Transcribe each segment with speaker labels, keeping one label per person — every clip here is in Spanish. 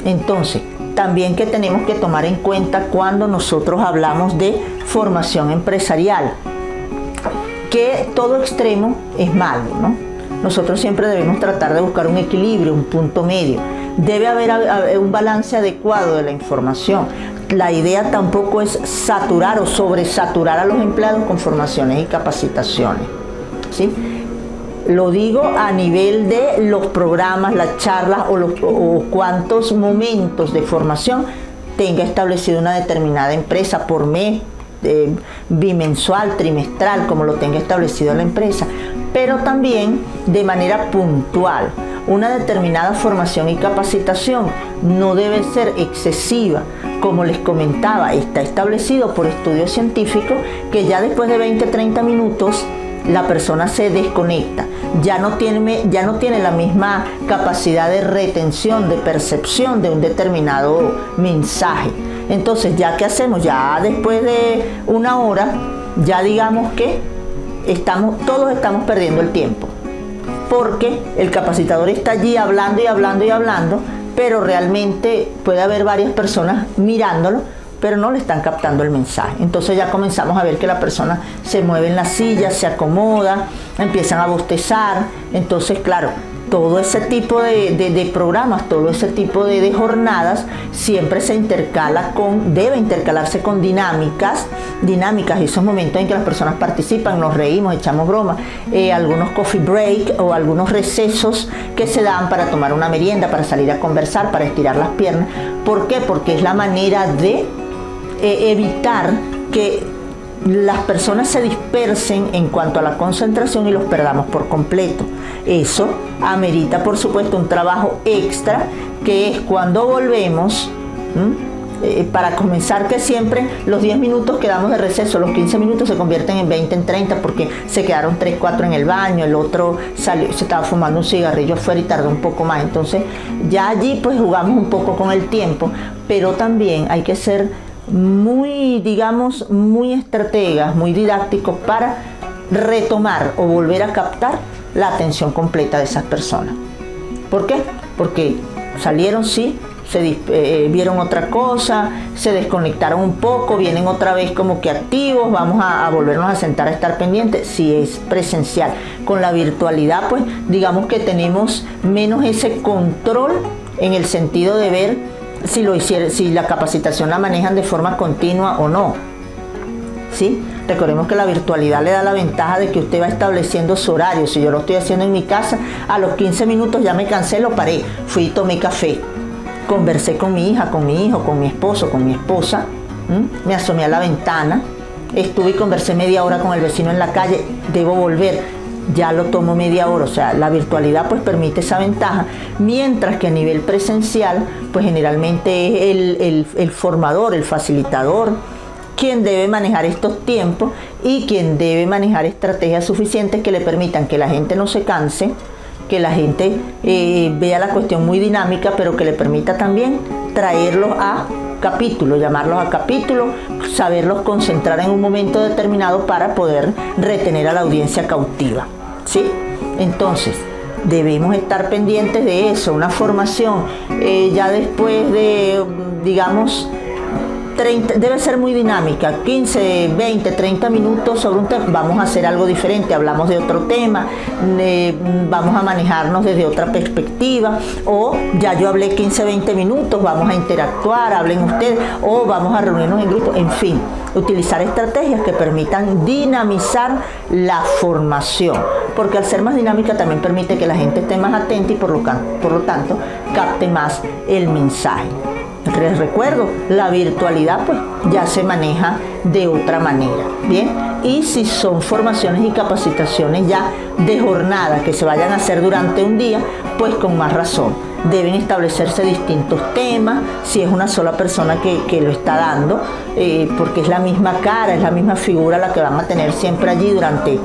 Speaker 1: Entonces, también que tenemos que tomar en cuenta cuando nosotros hablamos de formación empresarial, que todo extremo es malo, ¿no? Nosotros siempre debemos tratar de buscar un equilibrio, un punto medio. Debe haber un balance adecuado de la información. La idea tampoco es saturar o sobresaturar a los empleados con formaciones y capacitaciones, ¿sí? Lo digo a nivel de los programas, las charlas o cuántos momentos de formación tenga establecido una determinada empresa por mes, bimensual, trimestral, como lo tenga establecido la empresa, pero también de manera puntual. Una determinada formación y capacitación no debe ser excesiva. Como les comentaba, está establecido por estudios científicos que ya después de 20-30 minutos la persona se desconecta, ya no tiene la misma capacidad de retención, de percepción de un determinado mensaje. Entonces, ¿ya qué hacemos? Ya después de una hora, ya digamos que todos estamos perdiendo el tiempo, porque el capacitador está allí hablando y hablando y hablando, pero realmente puede haber varias personas mirándolo, pero no le están captando el mensaje. Entonces ya comenzamos a ver que la persona se mueve en la silla, se acomoda, empiezan a bostezar. Entonces, claro, todo ese tipo de programas, todo ese tipo de jornadas siempre debe intercalarse con dinámicas, esos momentos en que las personas participan, nos reímos, echamos bromas, algunos coffee break o algunos recesos que se dan para tomar una merienda, para salir a conversar, para estirar las piernas. ¿Por qué? Porque es la manera de evitar que las personas se dispersen en cuanto a la concentración y los perdamos por completo. Eso amerita, por supuesto, un trabajo extra, que es cuando volvemos, para comenzar, que siempre los 10 minutos que damos de receso, los 15 minutos se convierten en 20, en 30, porque se quedaron 3, 4 en el baño, el otro salió, se estaba fumando un cigarrillo afuera y tardó un poco más. Entonces ya allí pues jugamos un poco con el tiempo, pero también hay que ser muy estrategas, muy didácticos para retomar o volver a captar la atención completa de esas personas. ¿Por qué? Porque salieron, sí, vieron otra cosa, se desconectaron un poco, vienen otra vez como que activos, vamos a volvernos a sentar a estar pendientes, si es presencial. Con la virtualidad, pues digamos que tenemos menos ese control en el sentido de ver si la capacitación la manejan de forma continua o no, ¿sí? Recordemos que la virtualidad le da la ventaja de que usted va estableciendo su horario. Si yo lo estoy haciendo en mi casa, a los 15 minutos ya me cansé, lo paré, fui y tomé café, conversé con mi hija, con mi hijo, con mi esposo, con mi esposa, me asomé a la ventana, estuve y conversé media hora con el vecino en la calle, debo volver, ya lo tomo media hora. O sea, la virtualidad pues permite esa ventaja, mientras que a nivel presencial pues generalmente es el formador, el facilitador, quien debe manejar estos tiempos y quien debe manejar estrategias suficientes que le permitan que la gente no se canse, que la gente vea la cuestión muy dinámica, pero que le permita también traerlos a capítulos, llamarlos a capítulos, saberlos concentrar en un momento determinado para poder retener a la audiencia cautiva, ¿sí? Entonces, debemos estar pendientes de eso. Una formación ya después de, digamos, debe ser muy dinámica, 15, 20, 30 minutos sobre un tema, vamos a hacer algo diferente, hablamos de otro tema, vamos a manejarnos desde otra perspectiva, o ya yo hablé 15, 20 minutos, vamos a interactuar, hablen ustedes, o vamos a reunirnos en grupo, en fin, utilizar estrategias que permitan dinamizar la formación, porque al ser más dinámica también permite que la gente esté más atenta y por lo tanto capte más el mensaje. Les recuerdo, la virtualidad pues ya se maneja de otra manera, ¿bien? Y si son formaciones y capacitaciones ya de jornada que se vayan a hacer durante un día, pues con más razón deben establecerse distintos temas, si es una sola persona que lo está dando, porque es la misma cara, es la misma figura la que van a tener siempre allí durante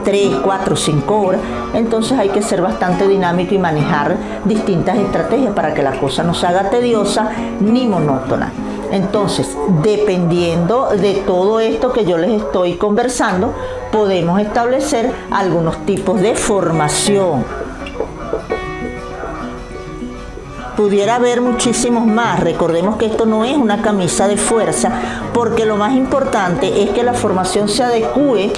Speaker 1: 3, 4, 5 horas, entonces hay que ser bastante dinámico y manejar distintas estrategias para que la cosa no se haga tediosa ni monótona. Entonces, dependiendo de todo esto que yo les estoy conversando, podemos establecer algunos tipos de formación. pudiera haber muchísimos más. Recordemos que esto no es una camisa de fuerza, porque lo más importante es que la formación se adecue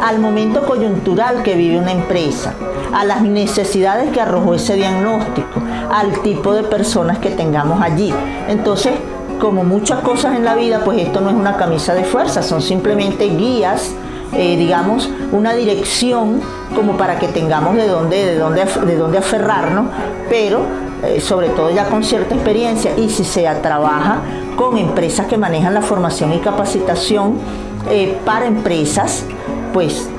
Speaker 1: al momento coyuntural que vive una empresa, a las necesidades que arrojó ese diagnóstico, al tipo de personas que tengamos allí. Entonces, como muchas cosas en la vida, pues esto no es una camisa de fuerza, son simplemente guías, digamos, una dirección como para que tengamos de dónde aferrarnos, pero sobre todo ya con cierta experiencia, y si se trabaja con empresas que manejan la formación y capacitación para empresas, pues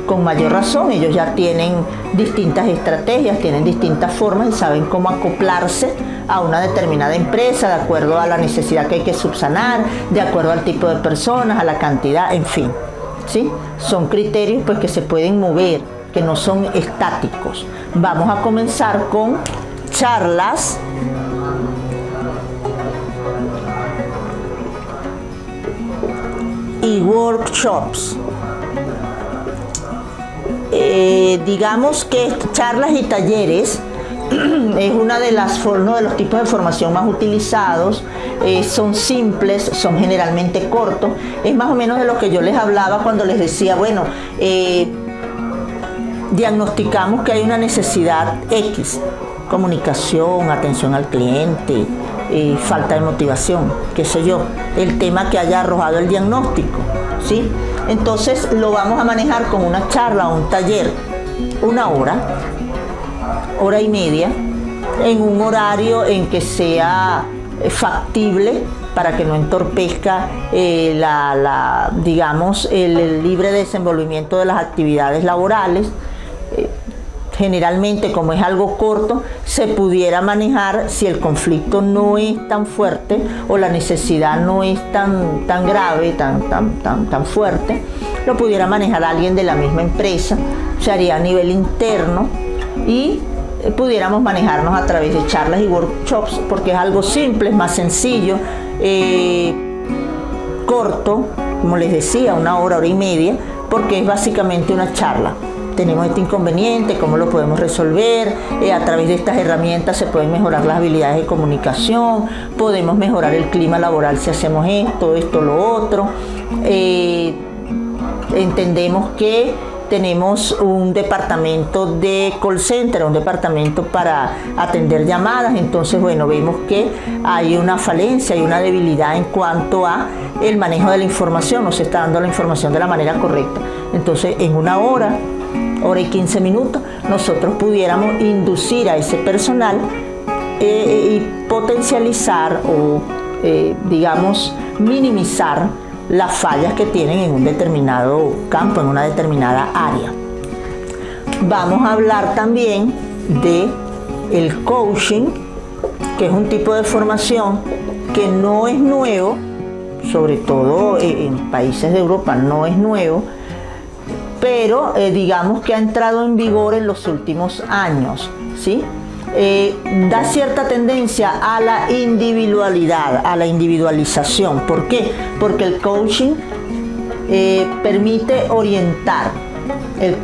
Speaker 1: con mayor razón, ellos ya tienen distintas estrategias, tienen distintas formas y saben cómo acoplarse a una determinada empresa de acuerdo a la necesidad que hay que subsanar, de acuerdo al tipo de personas, a la cantidad, en fin, ¿sí? Son criterios pues que se pueden mover, que no son estáticos. Vamos a comenzar con charlas y workshops. Digamos que charlas y talleres es uno de los tipos de formación más utilizados. Son simples, son generalmente cortos. Es más o menos de lo que yo les hablaba cuando les decía, bueno, diagnosticamos que hay una necesidad X, comunicación, atención al cliente, falta de motivación, qué sé yo, el tema que haya arrojado el diagnóstico, ¿sí? Entonces lo vamos a manejar con una charla o un taller, 1 hora, hora y media, en un horario en que sea factible para que no entorpezca digamos, el libre desenvolvimiento de las actividades laborales. Generalmente, como es algo corto, se pudiera manejar si el conflicto no es tan fuerte o la necesidad no es tan grave, tan fuerte, lo pudiera manejar alguien de la misma empresa, se haría a nivel interno y pudiéramos manejarnos a través de charlas y workshops, porque es algo simple, es más sencillo, corto, como les decía, 1 hora, hora y media, porque es básicamente una charla. Tenemos este inconveniente, cómo lo podemos resolver, a través de estas herramientas se pueden mejorar las habilidades de comunicación, podemos mejorar el clima laboral si hacemos esto, lo otro. Entendemos que tenemos un departamento de call center, un departamento para atender llamadas, entonces bueno, vemos que hay una falencia, hay una debilidad en cuanto a el manejo de la información, no se está dando la información de la manera correcta. Entonces en 1 hora, hora y 15 minutos, nosotros pudiéramos inducir a ese personal y potencializar o, digamos, minimizar las fallas que tienen en un determinado campo, en una determinada área. Vamos a hablar también de el coaching, que es un tipo de formación que no es nuevo, sobre todo en países de Europa no es nuevo, pero digamos que ha entrado en vigor en los últimos años, ¿sí? Da cierta tendencia a la individualidad, a la individualización. ¿Por qué? Porque el coaching permite orientar.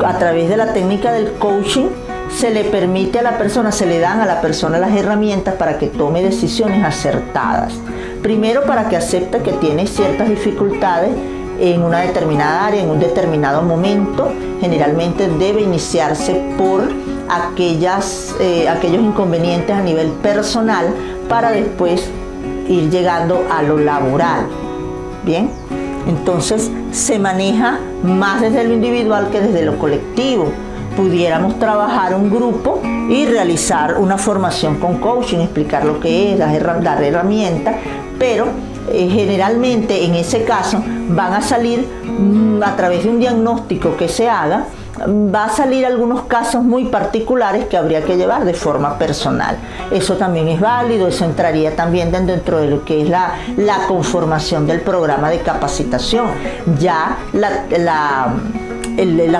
Speaker 1: A través de la técnica del coaching se le permite a la persona, se le dan a la persona las herramientas para que tome decisiones acertadas. Primero, para que acepte que tiene ciertas dificultades en una determinada área, en un determinado momento. Generalmente debe iniciarse por aquellos inconvenientes a nivel personal para después ir llegando a lo laboral. Bien, entonces se maneja más desde lo individual que desde lo colectivo. Pudiéramos trabajar un grupo y realizar una formación con coaching, explicar lo que es, dar herramientas, pero generalmente en ese caso van a salir a través de un diagnóstico que se haga, va a salir algunos casos muy particulares que habría que llevar de forma personal. Eso también es válido, eso entraría también dentro de lo que es la conformación del programa de capacitación. Ya la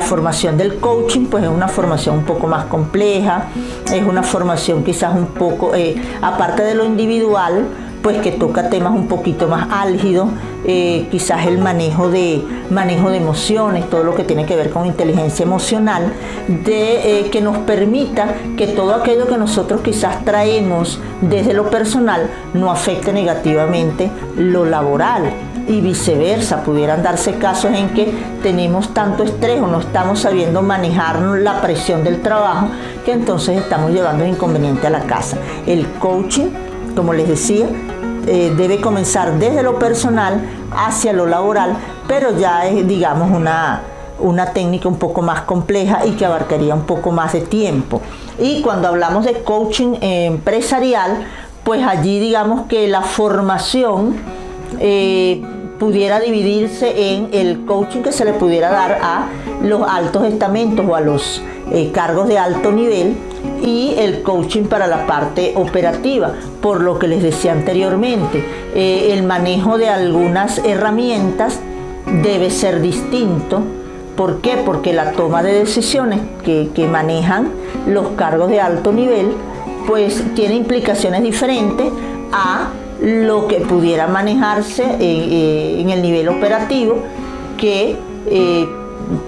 Speaker 1: formación del coaching pues es una formación un poco más compleja, es una formación quizás un poco, aparte de lo individual, pues que toca temas un poquito más álgidos, quizás el manejo de emociones, todo lo que tiene que ver con inteligencia emocional, que nos permita que todo aquello que nosotros quizás traemos desde lo personal no afecte negativamente lo laboral. Y viceversa, pudieran darse casos en que tenemos tanto estrés o no estamos sabiendo manejar la presión del trabajo, que entonces estamos llevando inconveniente a la casa. El coaching, como les decía, debe comenzar desde lo personal hacia lo laboral, pero ya es, digamos, una técnica un poco más compleja y que abarcaría un poco más de tiempo. Y cuando hablamos de coaching empresarial, pues allí digamos que la formación pudiera dividirse en el coaching que se le pudiera dar a los altos estamentos o a los cargos de alto nivel, y el coaching para la parte operativa, por lo que les decía anteriormente, el manejo de algunas herramientas debe ser distinto. ¿Por qué? Porque la toma de decisiones que manejan los cargos de alto nivel pues tiene implicaciones diferentes a lo que pudiera manejarse en el nivel operativo, que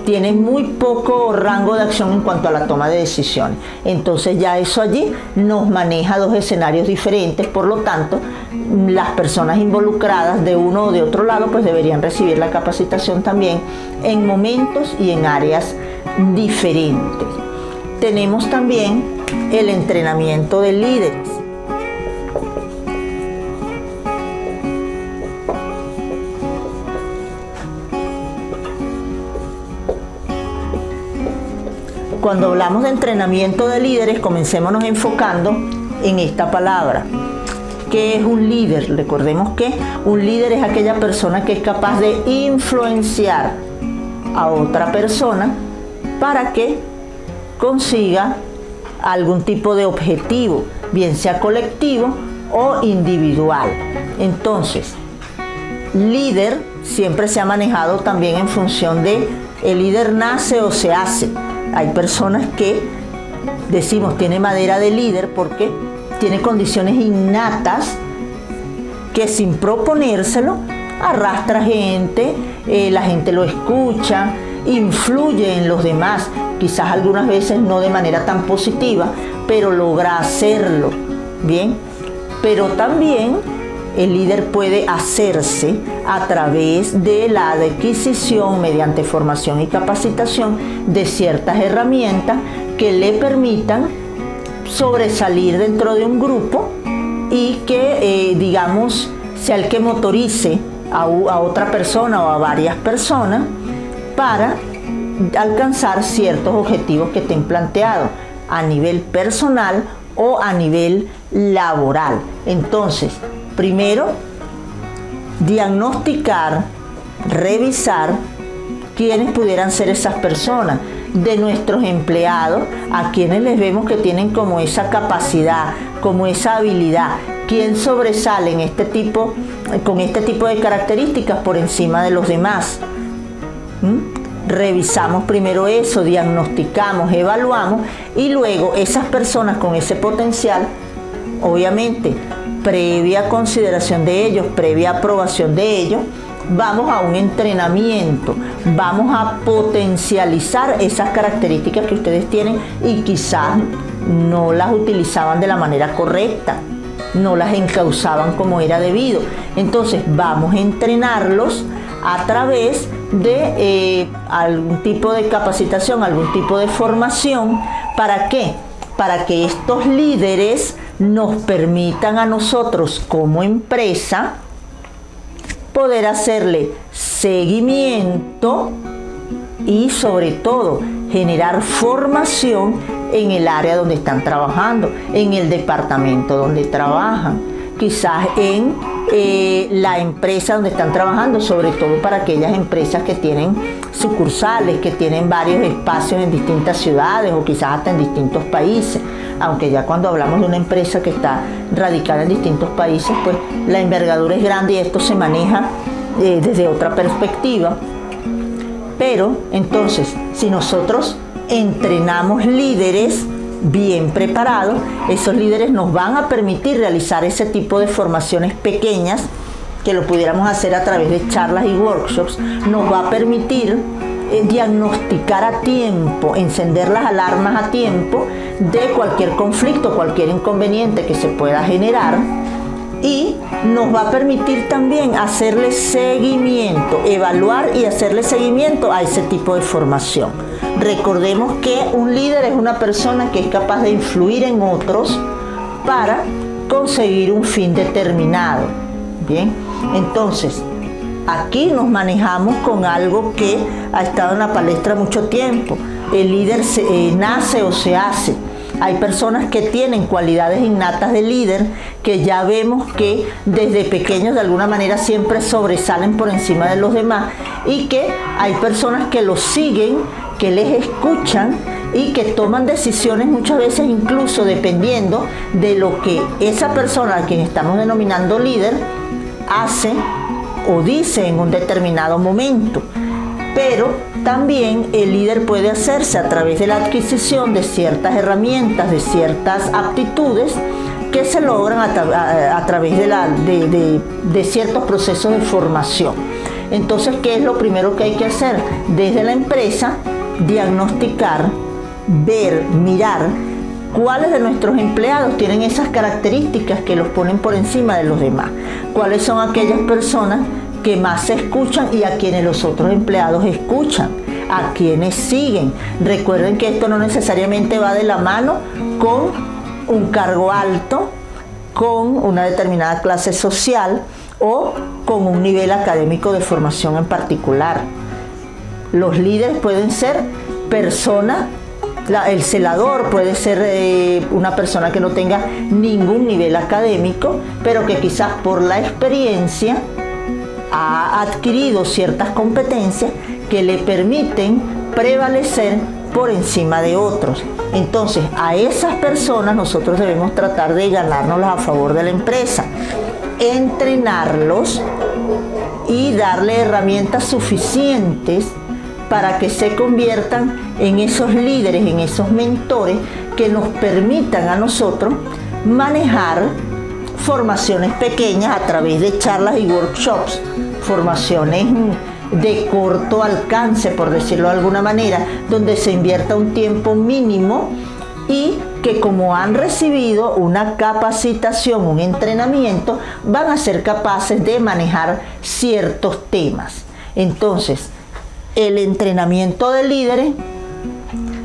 Speaker 1: tiene muy poco rango de acción en cuanto a la toma de decisiones. Entonces ya eso allí nos maneja dos escenarios diferentes, por lo tanto las personas involucradas de uno o de otro lado pues deberían recibir la capacitación también en momentos y en áreas diferentes. Tenemos también el entrenamiento de líderes. Cuando hablamos de entrenamiento de líderes, comencémonos enfocando en esta palabra. ¿Qué es un líder? Recordemos que un líder es aquella persona que es capaz de influenciar a otra persona para que consiga algún tipo de objetivo, bien sea colectivo o individual. Entonces, líder siempre se ha manejado también en función de el líder nace o se hace. Hay personas que decimos tiene madera de líder porque tiene condiciones innatas que sin proponérselo arrastra gente, la gente lo escucha, influye en los demás, quizás algunas veces no de manera tan positiva, pero logra hacerlo, ¿bien? Pero también el líder puede hacerse a través de la adquisición mediante formación y capacitación de ciertas herramientas que le permitan sobresalir dentro de un grupo y que, digamos, sea el que motorice a otra persona o a varias personas para alcanzar ciertos objetivos que estén planteados a nivel personal o a nivel laboral. Entonces, primero, diagnosticar, revisar quiénes pudieran ser esas personas de nuestros empleados, a quienes les vemos que tienen como esa capacidad, como esa habilidad, quién sobresale en con este tipo de características por encima de los demás. Revisamos primero eso, diagnosticamos, evaluamos, y luego esas personas con ese potencial, obviamente, previa consideración de ellos, previa aprobación de ellos, vamos a un entrenamiento, vamos a potencializar esas características que ustedes tienen y quizás no las utilizaban de la manera correcta, no las encauzaban como era debido. Entonces vamos a entrenarlos a través de algún tipo de capacitación, algún tipo de formación. ¿Para qué? Para que estos líderes nos permitan a nosotros como empresa poder hacerle seguimiento y sobre todo generar formación en el área donde están trabajando, en el departamento donde trabajan, quizás en la empresa donde están trabajando, sobre todo para aquellas empresas que tienen sucursales, que tienen varios espacios en distintas ciudades o quizás hasta en distintos países. Aunque ya cuando hablamos de una empresa que está radicada en distintos países, pues la envergadura es grande y esto se maneja desde otra perspectiva. Pero entonces, si nosotros entrenamos líderes, bien preparados, esos líderes nos van a permitir realizar ese tipo de formaciones pequeñas, que lo pudiéramos hacer a través de charlas y workshops, nos va a permitir diagnosticar a tiempo, encender las alarmas a tiempo de cualquier conflicto, cualquier inconveniente que se pueda generar, y nos va a permitir también hacerle seguimiento, evaluar y hacerle seguimiento a ese tipo de formación. Recordemos que un líder es una persona que es capaz de influir en otros para conseguir un fin determinado. Bien, entonces aquí nos manejamos con algo que ha estado en la palestra mucho tiempo. El líder nace o se hace. Hay personas que tienen cualidades innatas de líder, que ya vemos que desde pequeños de alguna manera siempre sobresalen por encima de los demás, y que hay personas que los siguen, que les escuchan y que toman decisiones muchas veces incluso dependiendo de lo que esa persona a quien estamos denominando líder hace o dice en un determinado momento. Pero también el líder puede hacerse a través de la adquisición de ciertas herramientas, de ciertas aptitudes que se logran a través de ciertos procesos de formación. Entonces, ¿qué es lo primero que hay que hacer? Desde la empresa, diagnosticar, ver, mirar cuáles de nuestros empleados tienen esas características que los ponen por encima de los demás. Cuáles son aquellas personas que más se escuchan y a quienes los otros empleados escuchan, a quienes siguen. Recuerden que esto no necesariamente va de la mano con un cargo alto, con una determinada clase social o con un nivel académico de formación en particular. Los líderes pueden ser personas, el celador puede ser una persona que no tenga ningún nivel académico, pero que quizás por la experiencia ha adquirido ciertas competencias que le permiten prevalecer por encima de otros. Entonces, a esas personas nosotros debemos tratar de ganárnoslas a favor de la empresa, entrenarlos y darle herramientas suficientes para que se conviertan en esos líderes, en esos mentores que nos permitan a nosotros manejar formaciones pequeñas a través de charlas y workshops, formaciones de corto alcance, por decirlo de alguna manera, donde se invierta un tiempo mínimo y que, como han recibido una capacitación, un entrenamiento, van a ser capaces de manejar ciertos temas. Entonces, el entrenamiento de líderes,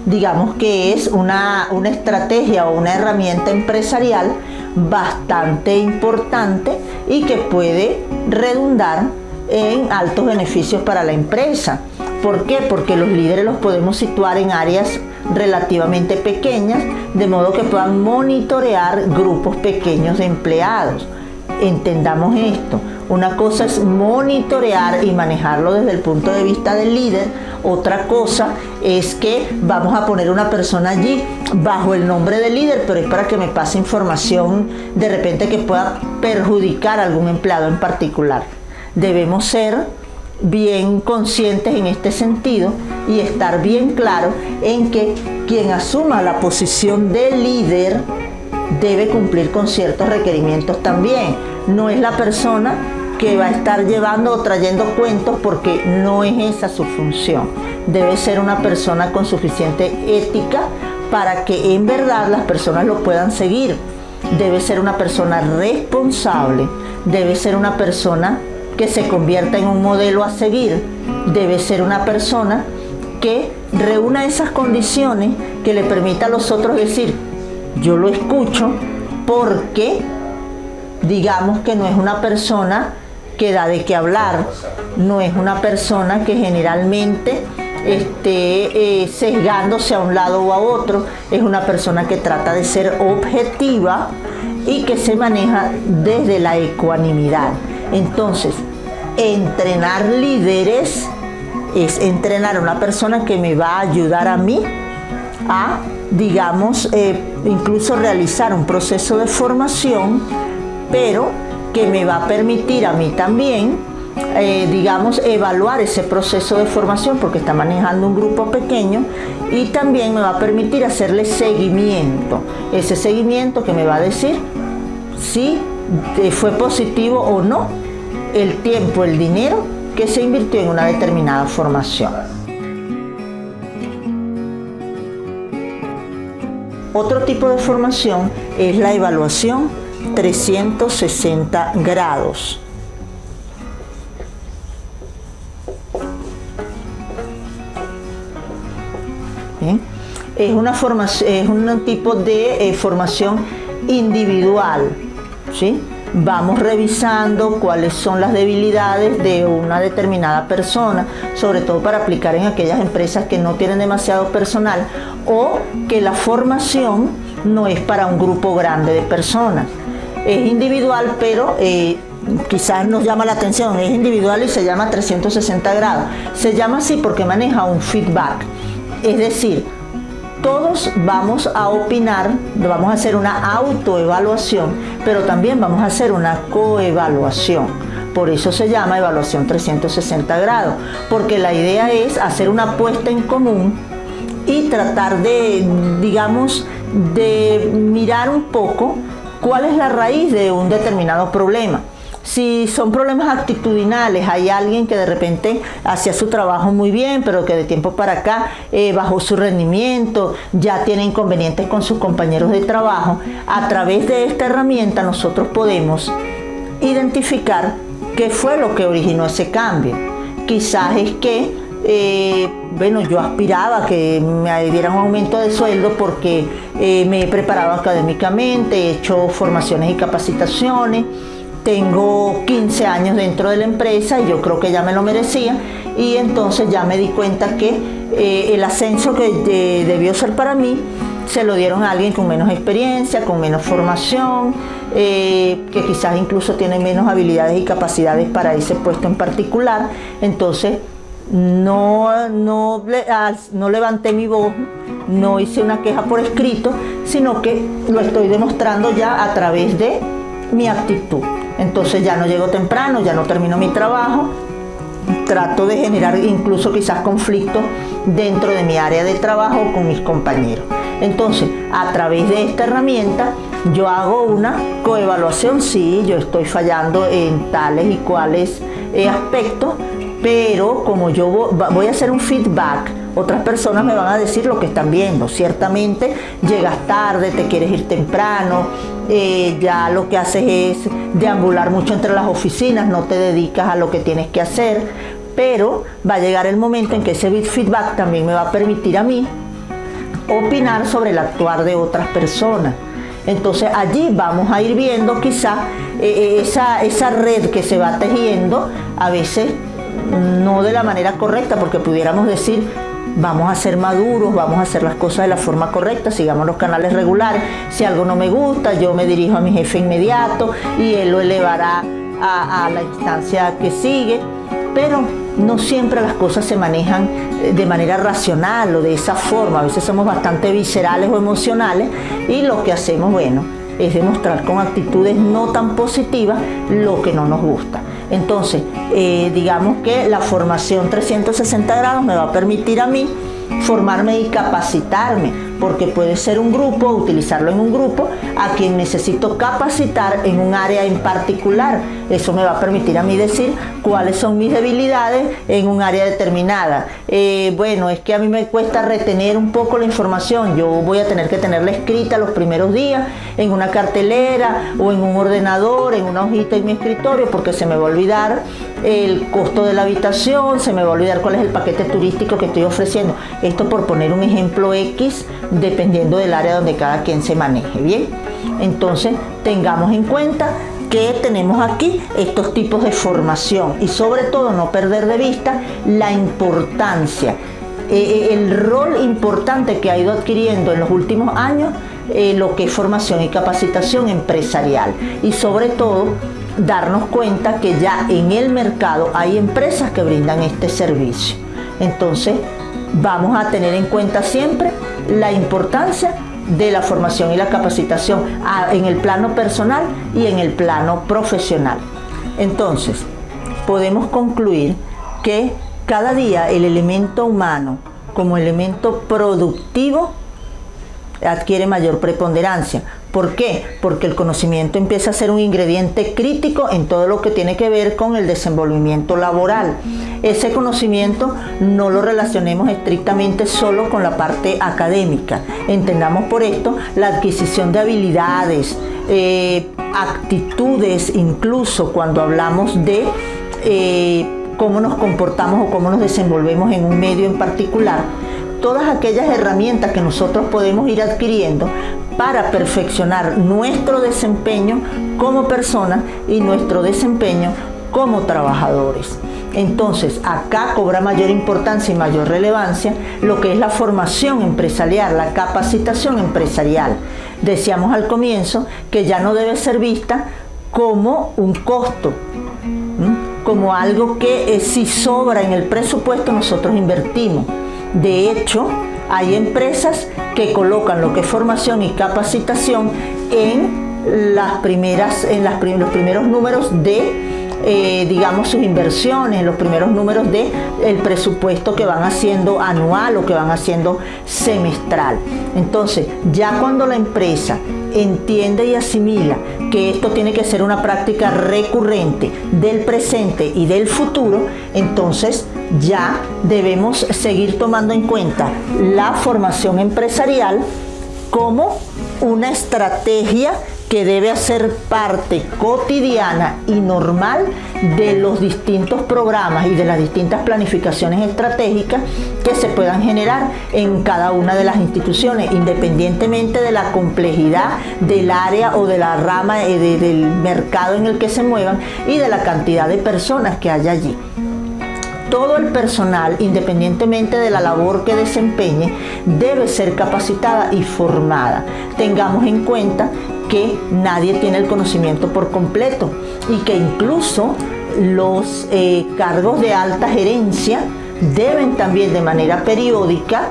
Speaker 1: digamos que es una estrategia o una herramienta empresarial bastante importante y que puede redundar en altos beneficios para la empresa. ¿Por qué? Porque los líderes los podemos situar en áreas relativamente pequeñas, de modo que puedan monitorear grupos pequeños de empleados. Entendamos esto. Una cosa es monitorear y manejarlo desde el punto de vista del líder. Otra cosa es que vamos a poner una persona allí bajo el nombre de líder, pero es para que me pase información de repente que pueda perjudicar a algún empleado en particular. Debemos ser bien conscientes en este sentido y estar bien claro en que quien asuma la posición de líder debe cumplir con ciertos requerimientos también. No es la persona que va a estar llevando o trayendo cuentos, porque no es esa su función. Debe ser una persona con suficiente ética para que en verdad las personas lo puedan seguir. Debe ser una persona responsable, debe ser una persona que se convierta en un modelo a seguir, debe ser una persona que reúna esas condiciones que le permita a los otros decir: yo lo escucho, porque digamos que no es una persona que da de qué hablar, no es una persona que generalmente esté sesgándose a un lado o a otro, es una persona que trata de ser objetiva y que se maneja desde la ecuanimidad. Entonces, entrenar líderes es entrenar a una persona que me va a ayudar a mí a, digamos, incluso realizar un proceso de formación, pero que me va a permitir a mí también digamos, evaluar ese proceso de formación porque está manejando un grupo pequeño, y también me va a permitir hacerle seguimiento. Ese seguimiento que me va a decir si fue positivo o no el tiempo, el dinero que se invirtió en una determinada formación. Otro tipo de formación es la evaluación 360 grados. ¿Bien? Es un tipo de formación individual, ¿sí? Vamos revisando cuáles son las debilidades de una determinada persona, sobre todo para aplicar en aquellas empresas que no tienen demasiado personal o que la formación no es para un grupo grande de personas. Es individual, pero quizás nos llama la atención, es individual y se llama 360 grados. Se llama así porque maneja un feedback, es decir, todos vamos a opinar, vamos a hacer una autoevaluación, pero también vamos a hacer una coevaluación. Por eso se llama evaluación 360 grados, porque la idea es hacer una puesta en común y tratar de, digamos, de mirar un poco cuál es la raíz de un determinado problema. Si son problemas actitudinales, hay alguien que de repente hacía su trabajo muy bien, pero que de tiempo para acá bajó su rendimiento, ya tiene inconvenientes con sus compañeros de trabajo, a través de esta herramienta nosotros podemos identificar qué fue lo que originó ese cambio. Quizás es que yo aspiraba a que me dieran un aumento de sueldo porque me he preparado académicamente, he hecho formaciones y capacitaciones, tengo 15 años dentro de la empresa y yo creo que ya me lo merecía, y entonces ya me di cuenta que el ascenso que debió ser para mí se lo dieron a alguien con menos experiencia, con menos formación, que quizás incluso tiene menos habilidades y capacidades para ese puesto en particular. Entonces no levanté mi voz, no hice una queja por escrito, sino que lo estoy demostrando ya a través de mi actitud. Entonces ya no llego temprano, ya no termino mi trabajo, trato de generar incluso quizás conflictos dentro de mi área de trabajo o con mis compañeros. Entonces, a través de esta herramienta yo hago una coevaluación. Sí, yo estoy fallando en tales y cuales aspectos, pero como yo voy a hacer un feedback, otras personas me van a decir lo que están viendo. Ciertamente llegas tarde, te quieres ir temprano, ya lo que haces es deambular mucho entre las oficinas, no te dedicas a lo que tienes que hacer, pero va a llegar el momento en que ese feedback también me va a permitir a mí opinar sobre el actuar de otras personas. Entonces allí vamos a ir viendo quizás esa red que se va tejiendo, a veces no de la manera correcta, porque pudiéramos decir vamos a ser maduros, vamos a hacer las cosas de la forma correcta, sigamos los canales regulares. Si algo no me gusta, yo me dirijo a mi jefe inmediato y él lo elevará a la instancia que sigue, pero no siempre las cosas se manejan de manera racional o de esa forma. A veces somos bastante viscerales o emocionales y lo que hacemos, bueno, es demostrar con actitudes no tan positivas lo que no nos gusta. Entonces, digamos que la formación 360 grados me va a permitir a mí formarme y capacitarme, porque puede ser un grupo, utilizarlo en un grupo a quien necesito capacitar en un área en particular. Eso me va a permitir a mí decir cuáles son mis debilidades en un área determinada. Bueno, es que a mí me cuesta retener un poco la información, yo voy a tener que tenerla escrita los primeros días en una cartelera o en un ordenador, en una hojita en mi escritorio, porque se me va a olvidar el costo de la habitación, se me va a olvidar cuál es el paquete turístico que estoy ofreciendo. Esto por poner un ejemplo X, dependiendo del área donde cada quien se maneje. Bien, entonces tengamos en cuenta que tenemos aquí estos tipos de formación y sobre todo no perder de vista la importancia, el rol importante que ha ido adquiriendo en los últimos años lo que es formación y capacitación empresarial, y sobre todo darnos cuenta que ya en el mercado hay empresas que brindan este servicio. Entonces vamos a tener en cuenta siempre la importancia de la formación y la capacitación en el plano personal y en el plano profesional. Entonces, podemos concluir que cada día el elemento humano como elemento productivo adquiere mayor preponderancia. ¿Por qué? Porque el conocimiento empieza a ser un ingrediente crítico en todo lo que tiene que ver con el desenvolvimiento laboral. Ese conocimiento no lo relacionemos estrictamente solo con la parte académica. Entendamos por esto la adquisición de habilidades, actitudes, incluso cuando hablamos de cómo nos comportamos o cómo nos desenvolvemos en un medio en particular. Todas aquellas herramientas que nosotros podemos ir adquiriendo para perfeccionar nuestro desempeño como personas y nuestro desempeño como trabajadores. Entonces, acá cobra mayor importancia y mayor relevancia lo que es la formación empresarial, la capacitación empresarial. Decíamos al comienzo que ya no debe ser vista como un costo, como algo que si sobra en el presupuesto nosotros invertimos. De hecho, hay empresas que colocan lo que es formación y capacitación en los primeros números de, digamos, sus inversiones, en los primeros números del presupuesto que van haciendo anual o que van haciendo semestral. Entonces, ya cuando la empresa entiende y asimila que esto tiene que ser una práctica recurrente del presente y del futuro, entonces ya debemos seguir tomando en cuenta la formación empresarial como una estrategia que debe hacer parte cotidiana y normal de los distintos programas y de las distintas planificaciones estratégicas que se puedan generar en cada una de las instituciones, independientemente de la complejidad del área o de la rama del mercado en el que se muevan y de la cantidad de personas que haya allí. Todo el personal, independientemente de la labor que desempeñe, debe ser capacitada y formada. Tengamos en cuenta que nadie tiene el conocimiento por completo y que incluso los cargos de alta gerencia deben también de manera periódica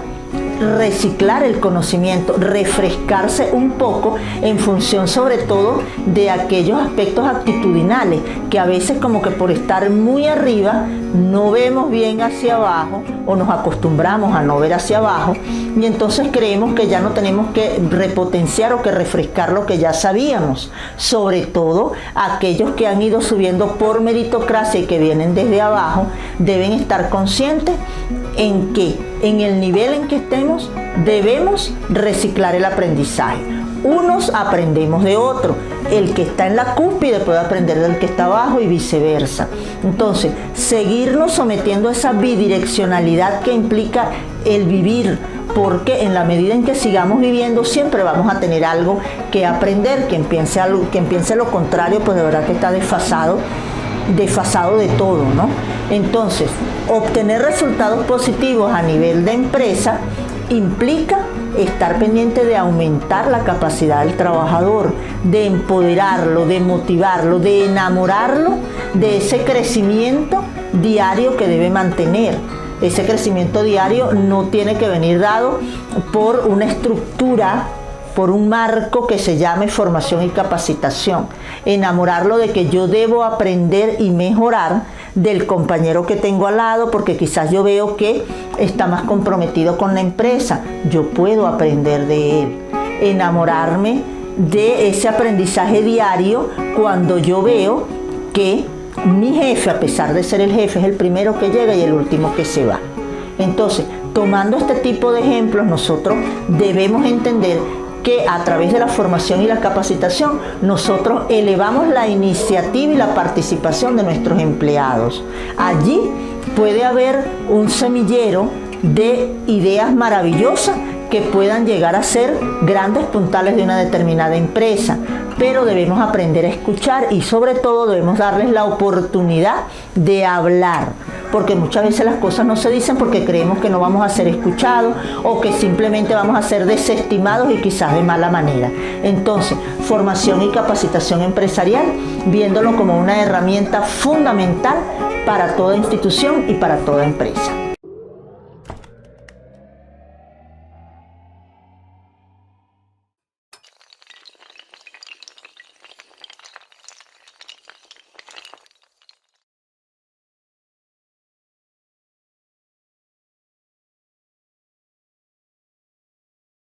Speaker 1: reciclar el conocimiento, refrescarse un poco en función sobre todo de aquellos aspectos actitudinales que a veces como que por estar muy arriba no vemos bien hacia abajo o nos acostumbramos a no ver hacia abajo y entonces creemos que ya no tenemos que repotenciar o que refrescar lo que ya sabíamos, sobre todo aquellos que han ido subiendo por meritocracia y que vienen desde abajo deben estar conscientes en que en el nivel en que estemos debemos reciclar el aprendizaje. Unos aprendemos de otros, el que está en la cúspide puede aprender del que está abajo y viceversa. Entonces, seguirnos sometiendo a esa bidireccionalidad que implica el vivir, porque en la medida en que sigamos viviendo siempre vamos a tener algo que aprender. Quien piense lo contrario, pues de verdad que está desfasado de todo, ¿no? Entonces, obtener resultados positivos a nivel de empresa implica estar pendiente de aumentar la capacidad del trabajador, de empoderarlo, de motivarlo, de enamorarlo de ese crecimiento diario que debe mantener. Ese crecimiento diario no tiene que venir dado por una estructura, por un marco que se llame formación y capacitación. Enamorarlo de que yo debo aprender y mejorar del compañero que tengo al lado, porque quizás yo veo que está más comprometido con la empresa. Yo puedo aprender de él. Enamorarme de ese aprendizaje diario cuando yo veo que mi jefe, a pesar de ser el jefe, es el primero que llega y el último que se va. Entonces, tomando este tipo de ejemplos, nosotros debemos entender que a través de la formación y la capacitación nosotros elevamos la iniciativa y la participación de nuestros empleados. Allí puede haber un semillero de ideas maravillosas que puedan llegar a ser grandes puntales de una determinada empresa, pero debemos aprender a escuchar y sobre todo debemos darles la oportunidad de hablar, porque muchas veces las cosas no se dicen porque creemos que no vamos a ser escuchados o que simplemente vamos a ser desestimados y quizás de mala manera. Entonces, formación y capacitación empresarial, viéndolo como una herramienta fundamental para toda institución y para toda empresa.